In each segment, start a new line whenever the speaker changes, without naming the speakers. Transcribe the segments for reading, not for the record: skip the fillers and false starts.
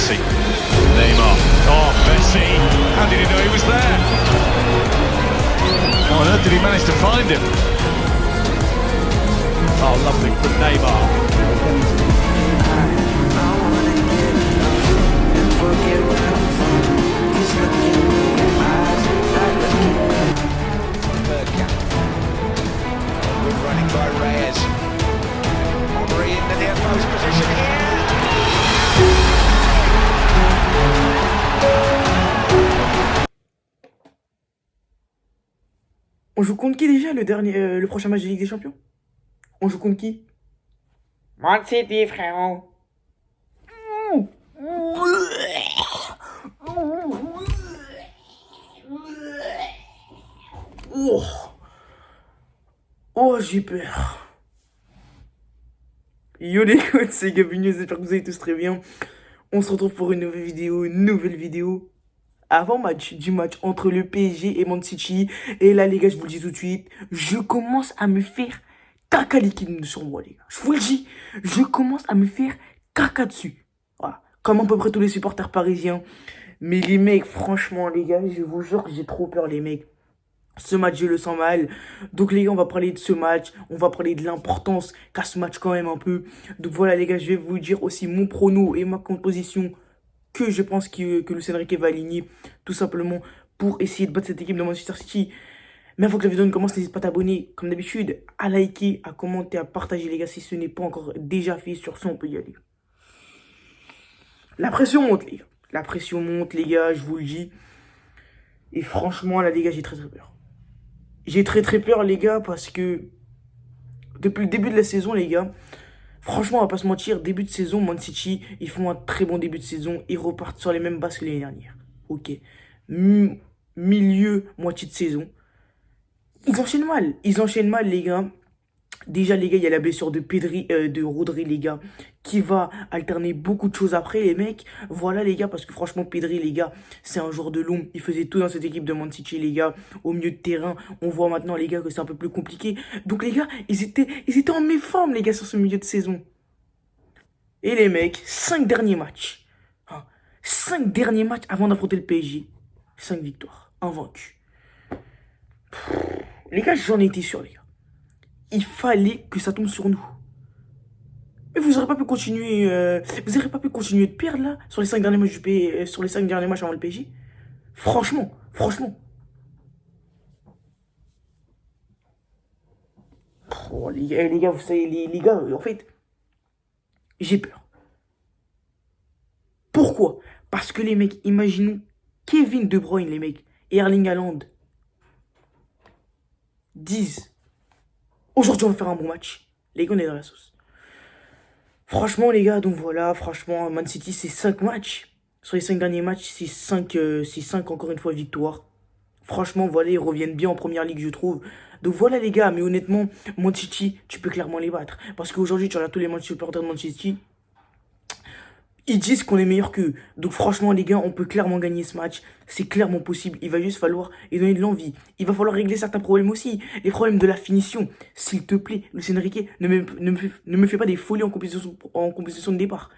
Messi. Neymar. Oh, Messi. How did he know he was there? How on earth did he manage to find him? Oh, lovely from Neymar.
Good running by Reyes. Henry in the near post position here.
On joue contre qui déjà le prochain match de Ligue des Champions? On joue contre qui?
Man City, frérot.
Oh, oh j'ai peur. Yo les gars, c'est Gabinho, j'espère que vous allez tous très bien. On se retrouve pour une nouvelle vidéo. Avant du match entre le PSG et Man City. Et là les gars, je vous le dis tout de suite, je commence à me faire caca liquide sur moi les gars. Je vous le dis, je commence à me faire caca dessus. Voilà, comme à peu près tous les supporters parisiens. Mais les mecs, franchement les gars, je vous jure que j'ai trop peur les mecs. Ce match, je le sens mal. Donc les gars, on va parler de ce match. On va parler de l'importance qu'a ce match quand même un peu. Donc voilà les gars, je vais vous dire aussi mon prono et ma composition que je pense que Luis Enrique va aligner. Tout simplement pour essayer de battre cette équipe de Manchester City. Mais avant que la vidéo ne commence, n'hésite pas à t'abonner. Comme d'habitude, à liker, à commenter, à partager les gars si ce n'est pas encore déjà fait. Sur ce, on peut y aller. La pression monte les gars. La pression monte les gars, je vous le dis. Et franchement là les gars, j'ai très peur. J'ai très peur les gars parce que depuis le début de la saison les gars, franchement on va pas se mentir, début de saison Man City, ils font un très bon début de saison, ils repartent sur les mêmes bases que l'année dernière. Ok, milieu, moitié de saison, ils enchaînent mal les gars. Déjà les gars, il y a la blessure de Rodri les gars, qui va alterner beaucoup de choses après les mecs. Voilà les gars, parce que franchement Pedri les gars, c'est un joueur de l'ombre. Il faisait tout dans cette équipe de Man City les gars. Au milieu de terrain, on voit maintenant les gars que c'est un peu plus compliqué. Donc les gars, ils étaient en méforme les gars sur ce milieu de saison. Et les mecs, 5 derniers matchs. 5 derniers matchs avant d'affronter le PSG. 5 victoires, invaincus. Les gars, j'en étais sûr les gars. Il fallait que ça tombe sur nous. Mais vous n'aurez pas pu continuer, de perdre là sur les 5 derniers matchs sur les 5 derniers matchs avant le PSG. Franchement. Oh, les gars, vous savez, les gars, en fait, j'ai peur. Pourquoi? Parce que les mecs, imaginons Kevin De Bruyne, les mecs, et Erling Haaland disent: aujourd'hui, on va faire un bon match. Les gars, on est dans la sauce. Franchement, les gars, donc voilà. Franchement, Man City, c'est 5 matchs. Sur les 5 derniers matchs, c'est 5 encore une fois, victoires. Franchement, voilà, ils reviennent bien en première ligue, je trouve. Donc voilà, les gars. Mais honnêtement, Man City, tu peux clairement les battre. Parce qu'aujourd'hui, tu regardes tous les matchs supporters de Man City. Ils disent qu'on est meilleur qu'eux. Donc franchement les gars, on peut clairement gagner ce match. C'est clairement possible. Il va juste falloir donner de l'envie. Il va falloir régler certains problèmes aussi. Les problèmes de la finition. S'il te plaît, Luis Enrique, ne me fais pas des folies en composition de départ.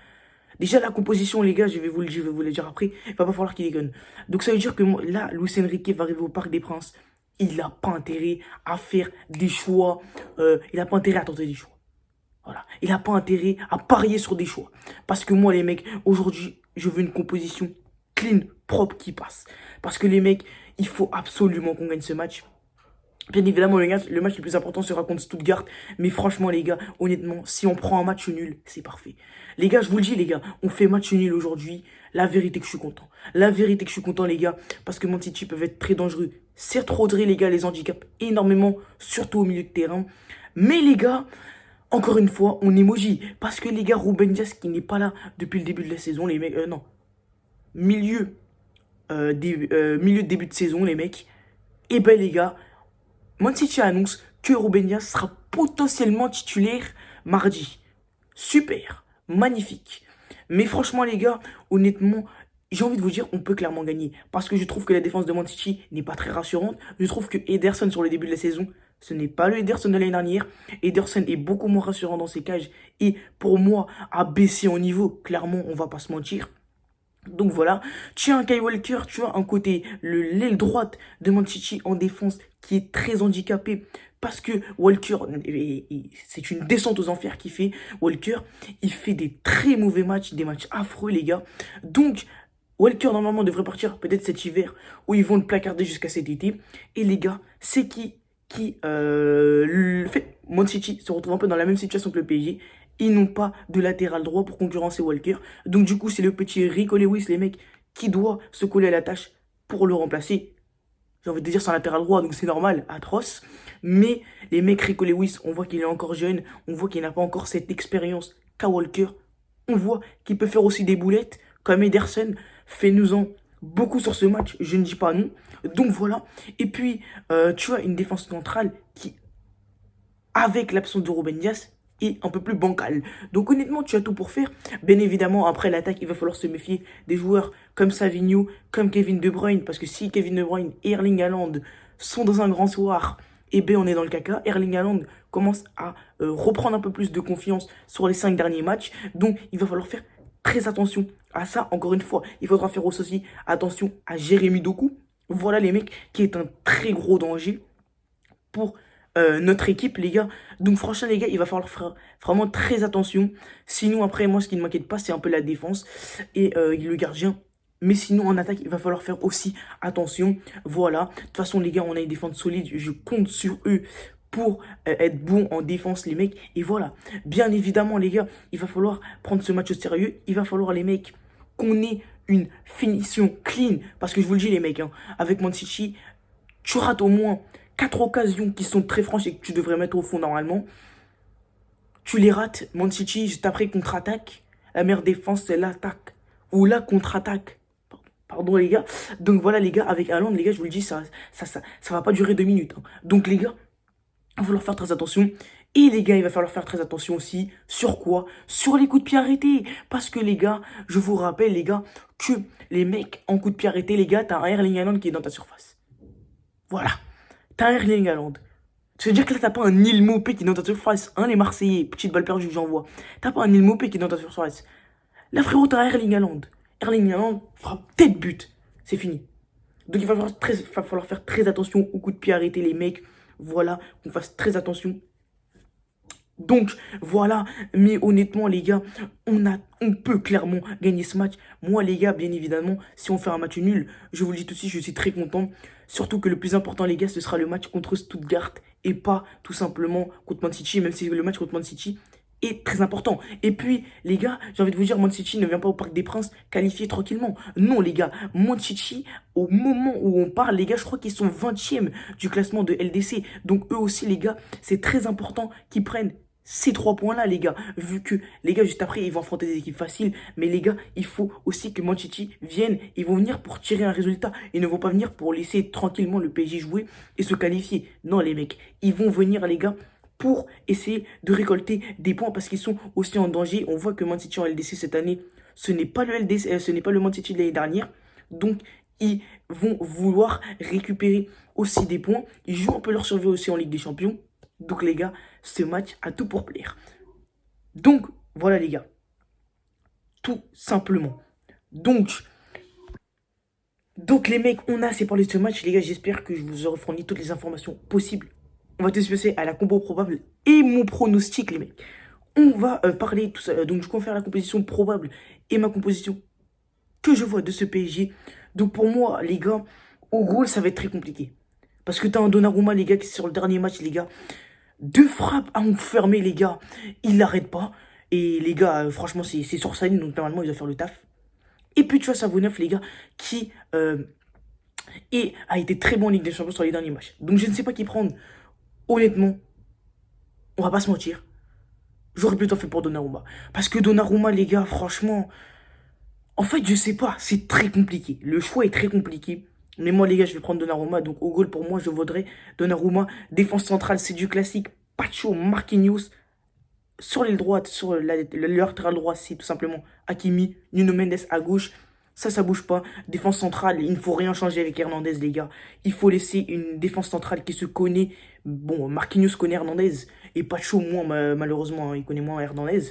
Déjà la composition les gars, je vais vous le dire après. Il va pas falloir qu'il déconne. Donc ça veut dire que là, Luis Enrique va arriver au Parc des Princes. Il n'a pas intérêt à faire des choix. Il n'a pas intérêt à tenter des choix. Voilà. Il n'a pas intérêt à parier sur des choix. Parce que moi, les mecs, aujourd'hui, je veux une composition clean, propre qui passe. Parce que les mecs, il faut absolument qu'on gagne ce match. Bien évidemment, le match le plus important sera contre Stuttgart. Mais franchement, les gars, honnêtement, si on prend un match nul, c'est parfait. Les gars, je vous le dis, les gars, on fait match nul aujourd'hui. La vérité que je suis content. La vérité que je suis content, les gars, parce que Man City peuvent être très dangereux. Certes, Rodri, les gars, les handicape énormément, surtout au milieu de terrain. Mais les gars, encore une fois, on emoji. Parce que les gars, Ruben Dias qui n'est pas là depuis le début de la saison, les mecs, non. Milieu de début de saison, les mecs. Et ben les gars, Man City annonce que Ruben Dias sera potentiellement titulaire mardi. Super, magnifique. Mais franchement les gars, honnêtement, j'ai envie de vous dire, on peut clairement gagner. Parce que je trouve que la défense de Man City n'est pas très rassurante. Je trouve que Ederson sur le début de la saison, ce n'est pas le Ederson de l'année dernière. Ederson est beaucoup moins rassurant dans ses cages. Et pour moi, a baissé en niveau. Clairement, on va pas se mentir. Donc voilà, tu as un Kyle Walker, tu as un côté, l'aile droite de Manchester en défense qui est très handicapé parce que Walker, c'est une descente aux enfers qu'il fait. Walker, il fait des très mauvais matchs, des matchs affreux les gars. Donc Walker normalement devrait partir peut-être cet hiver où ils vont le placarder jusqu'à cet été. Et les gars, c'est qui le fait Man City se retrouve un peu dans la même situation que le PSG. Ils n'ont pas de latéral droit pour concurrencer Walker. Donc du coup, c'est le petit Rico Lewis, les mecs, qui doit se coller à la tâche pour le remplacer. J'ai envie de dire c'est un latéral droit, donc c'est normal, atroce. Mais les mecs, Rico Lewis, on voit qu'il est encore jeune. On voit qu'il n'a pas encore cette expérience qu'a Walker. On voit qu'il peut faire aussi des boulettes, comme Ederson. Fais-nous-en beaucoup sur ce match, je ne dis pas non. Donc voilà. Et puis, tu as une défense centrale qui, avec l'absence de Ruben Dias, est un peu plus bancale. Donc honnêtement, tu as tout pour faire. Bien évidemment, après l'attaque, il va falloir se méfier des joueurs comme Savinho, comme Kevin De Bruyne. Parce que si Kevin De Bruyne et Erling Haaland sont dans un grand soir, et ben on est dans le caca. Erling Haaland commence à reprendre un peu plus de confiance sur les 5 derniers matchs. Donc il va falloir faire très attention à ça. Encore une fois, il faudra faire aussi attention à Jérémy Doku. Voilà les mecs, qui est un très gros danger pour notre équipe, les gars. Donc franchement, les gars, il va falloir faire vraiment très attention. Sinon, après, moi, ce qui ne m'inquiète pas, c'est un peu la défense et le gardien. Mais sinon, en attaque, il va falloir faire aussi attention. Voilà. De toute façon, les gars, on a une défense solide. Je compte sur eux pour être bons en défense, les mecs. Et voilà. Bien évidemment, les gars, il va falloir prendre ce match au sérieux. Il va falloir, les mecs, qu'on ait une finition clean. Parce que je vous le dis, les mecs, hein, avec Man City, tu rates au moins 4 occasions qui sont très franches et que tu devrais mettre au fond normalement. Tu les rates. Man City, juste après, contre-attaque. La meilleure défense, c'est l'attaque. Ou la contre-attaque. Pardon, les gars. Donc voilà, les gars, avec Haaland, les gars, je vous le dis, ça va pas durer 2 minutes. Hein. Donc, les gars, il va falloir faire très attention. Et les gars, il va falloir faire très attention aussi. Sur quoi? Sur les coups de pied arrêtés. Parce que les gars, je vous rappelle, les gars, que les mecs en coups de pied arrêtés, les gars, t'as un Erling Haaland qui est dans ta surface. Voilà. T'as un Erling Haaland. Ça veut dire que là, t'as pas un Neil Maupay qui est dans ta surface. Hein, les Marseillais, petite balle perdue que j'envoie. T'as pas un Neil Maupay qui est dans ta surface. Là, frérot, t'as un Erling Haaland. Erling Haaland fera peut-être but. C'est fini. Donc, il va falloir faire très attention aux coups de pied arrêtés, les mecs. Voilà, qu'on fasse très attention. Donc, voilà. Mais honnêtement, les gars, on peut clairement gagner ce match. Moi, les gars, bien évidemment, si on fait un match nul, je vous le dis tout de suite, je suis très content. Surtout que le plus important, les gars, ce sera le match contre Stuttgart et pas tout simplement contre Man City, même si le match contre Man City est très important. Et puis, les gars, j'ai envie de vous dire, Man City ne vient pas au Parc des Princes qualifié tranquillement. Non, les gars, Man City, au moment où on parle, les gars, je crois qu'ils sont 20e du classement de LDC. Donc, eux aussi, les gars, c'est très important qu'ils prennent ces 3 points-là, les gars. Vu que, les gars, juste après, ils vont affronter des équipes faciles. Mais les gars, il faut aussi que Man City vienne. Ils vont venir pour tirer un résultat. Ils ne vont pas venir pour laisser tranquillement le PSG jouer et se qualifier. Non, les mecs, ils vont venir, les gars, pour essayer de récolter des points parce qu'ils sont aussi en danger. On voit que Man City en LDC cette année, ce n'est pas le LDC, ce n'est pas le Man City de l'année dernière. Donc, ils vont vouloir récupérer aussi des points. Ils jouent un peu leur survie aussi en Ligue des Champions. Donc, les gars, ce match a tout pour plaire. Donc, voilà, les gars. Tout simplement. Donc, les mecs, on a assez parlé de ce match. Les gars, j'espère que je vous aurai fourni toutes les informations possibles. On va tout se passer à la compo probable et mon pronostic, les mecs. On va parler de tout ça. Donc, je compte faire la composition probable et ma composition que je vois de ce PSG. Donc, pour moi, les gars, au goal, ça va être très compliqué. Parce que t'as un Donnarumma, les gars, qui est sur le dernier match, les gars. 2 frappes à enfermer, les gars. Il l'arrête pas. Et les gars, franchement, c'est sur sa ligne. Donc, normalement, il va faire le taf. Et puis, tu vois, Savonneuf, les gars, qui a été très bon en Ligue des Champions sur les derniers matchs. Donc, je ne sais pas qui prendre. Honnêtement, on va pas se mentir. J'aurais plutôt fait pour Donnarumma. Parce que Donnarumma, les gars, franchement... En fait, je sais pas. C'est très compliqué. Le choix est très compliqué. Mais moi, les gars, je vais prendre Donnarumma. Donc, au goal, pour moi, je vaudrais Donnarumma. Défense centrale, c'est du classique. Pacho, Marquinhos. Sur l'aile droite, sur le latéral droit, c'est tout simplement Hakimi. Nuno Mendes à gauche. Ça bouge pas. Défense centrale, il ne faut rien changer avec Hernandez, les gars. Il faut laisser une défense centrale qui se connaît. Bon, Marquinhos connaît Hernandez. Et Pacho, moins, malheureusement, il connaît moins Hernandez.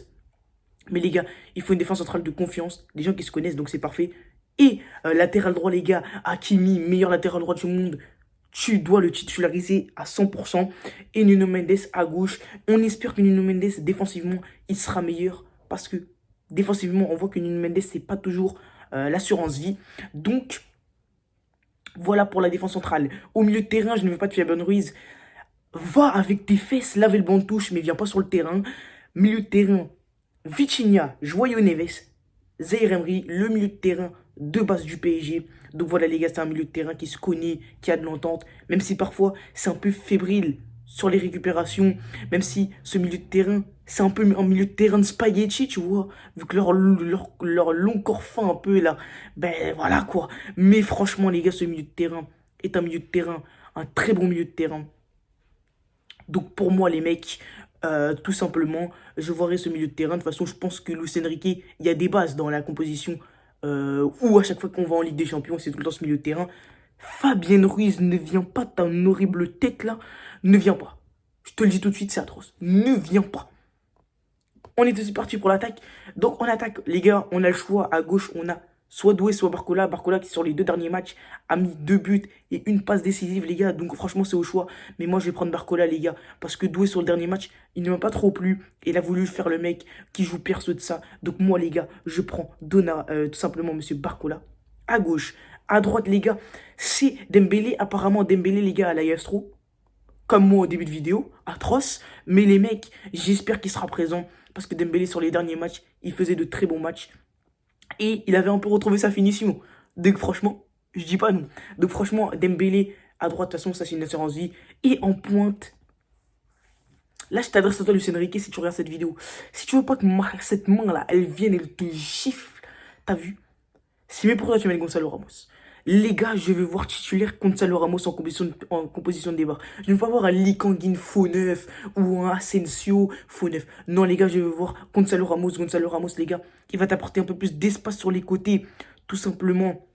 Mais les gars, il faut une défense centrale de confiance, des gens qui se connaissent, donc c'est parfait. Et latéral droit, les gars, Hakimi, meilleur latéral droit du monde, tu dois le titulariser à 100%. Et Nuno Mendes à gauche, on espère que Nuno Mendes, défensivement, il sera meilleur. Parce que défensivement, on voit que Nuno Mendes, c'est pas toujours l'assurance vie. Donc, voilà pour la défense centrale. Au milieu de terrain, je ne veux pas de Fabian Ruiz. Va avec tes fesses, laver le banc de touche, mais viens pas sur le terrain. Milieu de terrain, Vitinha, João Neves, Zaïre Emery, le milieu de terrain de base du PSG. Donc voilà les gars, c'est un milieu de terrain qui se connaît, qui a de l'entente, même si parfois c'est un peu fébrile sur les récupérations, même si ce milieu de terrain, c'est un peu un milieu de terrain de spaghetti, tu vois, vu que leur long corps fin un peu là, ben voilà quoi. Mais franchement les gars, ce milieu de terrain est un milieu de terrain, un très bon milieu de terrain. Donc pour moi les mecs, tout simplement, je verrai ce milieu de terrain. De toute façon, je pense que Luis Enrique, il y a des bases dans la composition où à chaque fois qu'on va en Ligue des Champions, c'est tout le temps ce milieu de terrain. Fabien Ruiz, ne viens pas, t'as une horrible tête là. Ne viens pas. Je te le dis tout de suite, c'est atroce. Ne viens pas. On est aussi parti pour l'attaque. Donc on attaque, les gars, on a le choix. À gauche, on a soit Doué, soit Barcola. Barcola qui sur les 2 derniers matchs a mis 2 buts et une passe décisive, les gars. Donc franchement, c'est au choix. Mais moi, je vais prendre Barcola, les gars. Parce que Doué sur le dernier match, il ne m'a pas trop plu. Et il a voulu faire le mec qui joue perso de ça. Donc moi, les gars, je prends tout simplement monsieur Barcola. À gauche. À droite, les gars, c'est Dembélé. Apparemment, Dembélé, les gars, à la Yastro. Comme moi au début de vidéo. Atroce. Mais les mecs, j'espère qu'il sera présent. Parce que Dembélé, sur les derniers matchs, il faisait de très bons matchs. Et il avait un peu retrouvé sa finition. Donc franchement, je dis pas non. Donc franchement, Dembélé à droite, de toute façon, ça c'est une assurance vie. Et en pointe, là je t'adresse à toi, Luis Enrique, si tu regardes cette vidéo. Si tu veux pas que cette main là, elle vienne, elle te gifle. T'as vu? Si mais pourquoi tu mets Gonzalo Ramos? Les gars, je vais voir titulaire Gonzalo Ramos en composition de départ. Je ne veux pas voir un Lee Kang-in faux neuf ou un Asensio faux neuf. Non, les gars, je veux voir Gonzalo Ramos. Gonzalo Ramos, les gars, il va t'apporter un peu plus d'espace sur les côtés. Tout simplement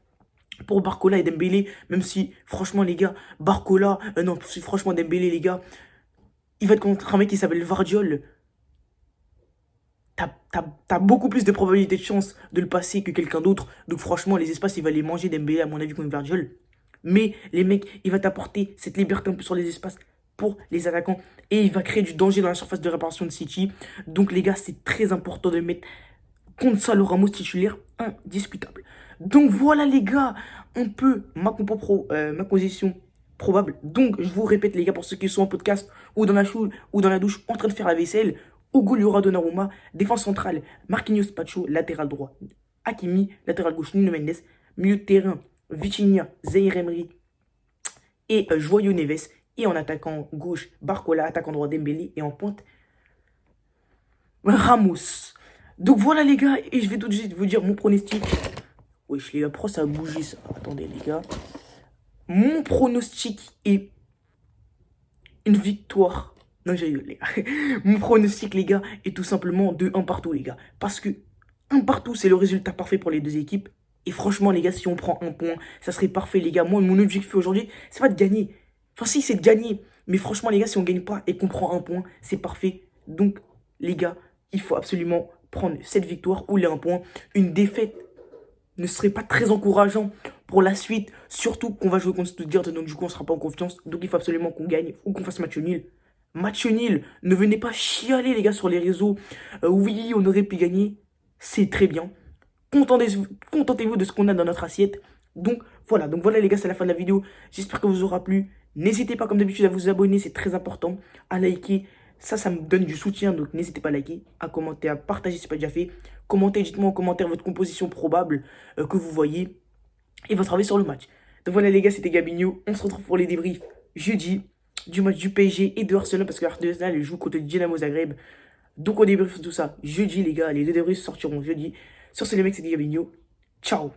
pour Barcola et Dembélé. Même si, franchement, les gars, Barcola, non, si franchement, Dembélé, les gars, il va être contre un mec qui s'appelle Vardiol. T'as beaucoup plus de probabilité de chance de le passer que quelqu'un d'autre. Donc franchement, les espaces, il va les manger Dembélé, à mon avis, contre Virgil. Mais les mecs, il va t'apporter cette liberté un peu sur les espaces pour les attaquants. Et il va créer du danger dans la surface de réparation de City. Donc les gars, c'est très important de mettre Gonzalo Ramos titulaire, indiscutable. Donc voilà les gars, un peu ma composition probable. Donc je vous répète les gars, pour ceux qui sont en podcast ou dans la douche en train de faire la vaisselle. Hugo Lloris Donnarumma, défense centrale, Marquinhos Pacho, latéral droit, Hakimi, latéral gauche, Nuno Mendes, milieu de terrain, Vitinha, Zaïre Emery et João Neves. Et en attaquant gauche, Barcola, attaquant droit, Dembélé. Et en pointe, Ramos. Donc voilà les gars, et je vais tout de suite vous dire mon pronostic. Wesh les gars, pourquoi ça a bougé ça? Attendez les gars. Mon pronostic est une victoire. Non, j'ai eu les gars. Mon pronostic, les gars, est tout simplement de 1 partout, les gars. Parce que 1 partout, c'est le résultat parfait pour les deux équipes. Et franchement, les gars, si on prend 1 point, ça serait parfait, les gars. Moi, mon objectif aujourd'hui, c'est pas de gagner. Enfin, si, c'est de gagner. Mais franchement, les gars, si on gagne pas et qu'on prend 1 point, c'est parfait. Donc, les gars, il faut absolument prendre cette victoire ou les 1 point. Une défaite ne serait pas très encourageant pour la suite. Surtout qu'on va jouer contre Stuttgart, donc du coup, on sera pas en confiance. Donc, il faut absolument qu'on gagne ou qu'on fasse match nul. Match nul, ne venez pas chialer les gars sur les réseaux. Oui, on aurait pu gagner, c'est très bien. Contentez-vous de ce qu'on a dans notre assiette. Donc voilà les gars, c'est la fin de la vidéo. J'espère que vous aura plu. N'hésitez pas comme d'habitude à vous abonner, c'est très important. À liker, ça me donne du soutien. Donc n'hésitez pas à liker, à commenter, à partager si ce n'est pas déjà fait. Commentez, dites-moi en commentaire votre composition probable que vous voyez et votre avis sur le match. Donc voilà les gars, c'était Gabinho. On se retrouve pour les débriefs jeudi du match du PSG et de Arsenal, parce que Arsenal joue contre le Dynamo Zagreb. Donc on débriefe tout ça jeudi les gars, les deux débriefs sortiront jeudi. Sur ce les mecs, c'était Gabinho. Ciao.